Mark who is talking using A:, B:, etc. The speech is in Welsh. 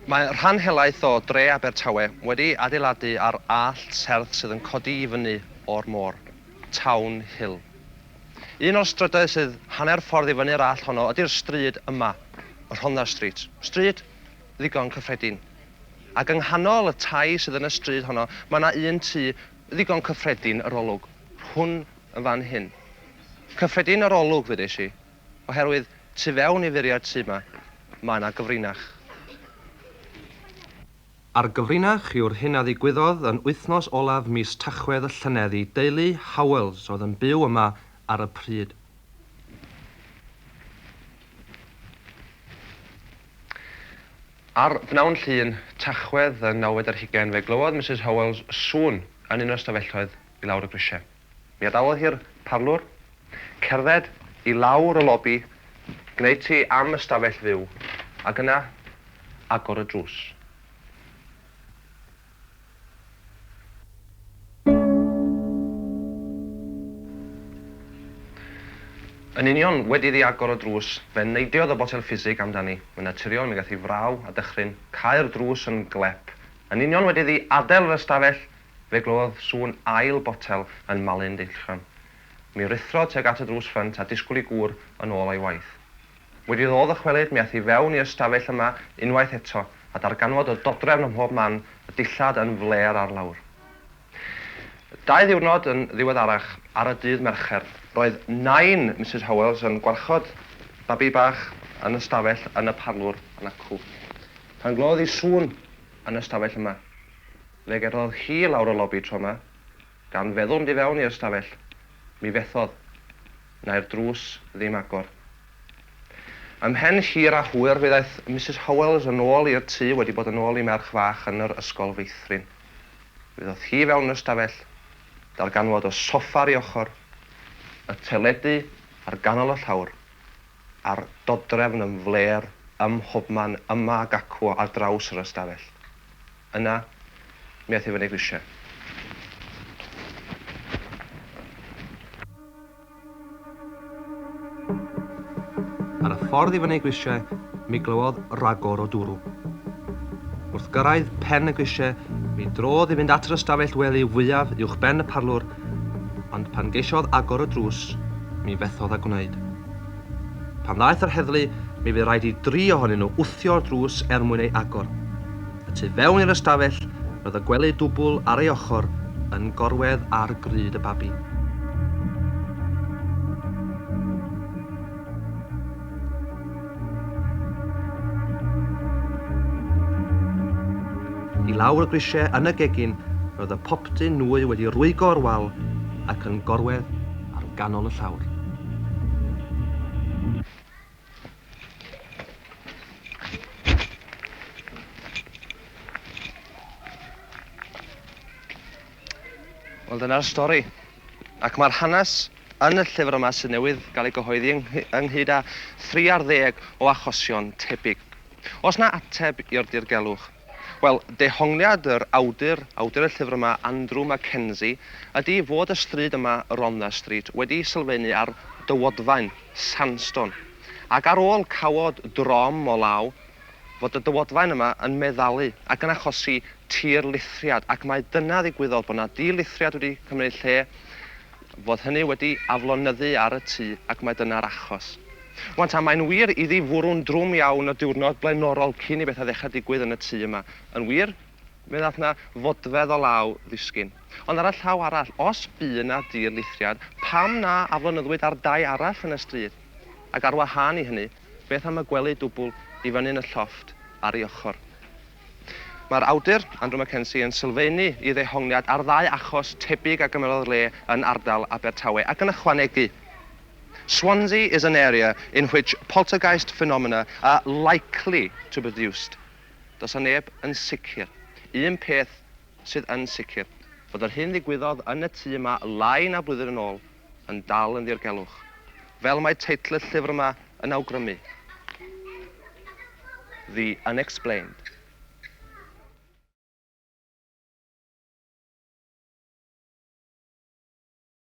A: Mae rhan helaeth o dre Abertawe wedi adeiladu ar allt serth sydd yn codi i fyny o'r môr, Town Hill. Un o'r strydau sydd hanner ffordd i fyny'r allt honno ydy'r stryd yma, Rhondda Street. Stryd ddigon cyffredin. Ac yng nghanol y tai sydd yn y stryd honno, mae yna un tŷ ddigon cyffredin yr olwg. Hwn yn fan hyn. Cyffredin yr olwg fydys i, oherwydd tu fewn i furiau'r tŷ yma, mae yna gyfrinach. Ar gyfrinach yw'r hyn a ddigwyddodd yn wythnos olaf mis Tachwedd y llynedd i deulu Howells oedd yn byw yma ar y pryd. Ar fnawn llun Tachwedd yn 1980 fe glywodd Mrs Howells sŵn yn un o'r stafelloedd i lawr y grisiau. Mi adawodd hi'r parlwr, cerdded i lawr y lobi, gwneud ti am y stafell fyw, ac yna agor y drws. Yn union wedi iddi agor o drws, fe neidiodd y botel ffisig amdani. Mae'n naturiol mi gath hi fraw a dychryn, cau'r drws yn glep. Yn union wedi iddi adael yr ystafell, fe glywodd sŵn ail botel yn Malin Deillon. Mi rithrodd tuag at y drws ffrynt a disgwyl i gŵr yn ôl ei waith. Wedi ddod ychwelyd, mi ath hi fewn i'r stafell yma unwaith eto, a darganfod y dodrefn ym mhob man, y dillad yn fler ar lawr. 2 ddiwrnod yn ddiweddarach ar y dydd Mercher, roedd nain Mrs Howells yn gwarchod babi bach yn y stafell yn y parlwr yn y cw. Pan glywodd hi sŵn yn y stafell yma, fe gerodd hi lawr y lobi tro yma, gan feddwl mynd i fewn i'r stafell, mi fethodd, na'r drws ddim agor. Ymhen hir a hwyr fe ddaeth Mrs Howells yn ôl i'r tŷ wedi bod yn ôl i merch fach yn yr ysgol feithrin. Fe ddodd hi fewn y stafell, darganfod o soffa ar ei ochr, y teledu ar ganol y llawr, a'r dodrefn yn fler ym mhobman yma ag acw ar draws yr ystafell. Yna, mi aeth hi fyny grisiau. Ar y ffordd i fyny grisiau, mi glywodd ragor o dwrw. Wrth gyrraedd pen y grisiau, mi drodd i fynd at yr ystafell wely fwyaf uwch ben y parlwr, ond pan geisiodd agor y drws, mi fethodd a gwneud. Pan ddaeth yr heddlu, mi fydd rhaid i 3 ohonyn nhw wthio'r drws mwyn ei agor. Y tu fewn i'r ystafell, roedd y gwely dwbl ar ei ochr yn gorwedd ar gryd y babi. I lawr y grisiau yn y gegin, roedd y popdyn nwy wedi rwygo o'r wal ac yn gorwedd ar ganol y llawr. Wel, dyna'r stori. Ac mae'r hanes yn y llyfr yma sydd newydd gael ei gyhoeddi ynghyd â 3 ar 10 o achosion tebyg. Os na ateb i'r dirgelwch, wel, dehongliad yr awdur y llyfr yma, Andrew Mackenzie, ydy fod y stryd yma, Rhondda Street, wedi sylfaenu ar dywodfaen, sandstone. Ac ar ôl cawod drom o law, fod y dywodfaen yma yn meddalu ac yn achosi tirlithriad, ac mae dyna ddigwyddodd bod yna dirlithriad wedi cymryd lle, fod hynny wedi aflonyddu ar y tŷ, ac mae dyna'r achos. Wan ta, mae'n wir iddi fwrw'n drwm iawn y diwrnod blaenorol cyn i bethau ddechrau digwydd yn y tŷ yma. Yn wir, fe ddath yna fodfedd o law ddisgyn. Ond ar y llaw arall, os bu yna dirlithriad, pam na aflonyddwyd ar 2 arall yn y stryd? Ac ar wahân i hynny, beth am y gwely dwbl i fyny yn y llofft ar ei ochr? Mae'r awdur, Andrew Mackenzie, yn sylfaenu i ddehongliad ar 2 achos tebyg a gymerodd le yn ardal Abertawe ac yn ychwanegu. Swansea is an area in which poltergeist phenomena are likely to be produced. Does a neb yn sicr. Un peth sydd yn sicr, fod yr hyn ddigwyddodd yn y tŷ yma lai na blwyddyn yn ôl yn dal yn ddirgelwch. Fel mae teitl y llyfr yma yn awgrymu. The Unexplained.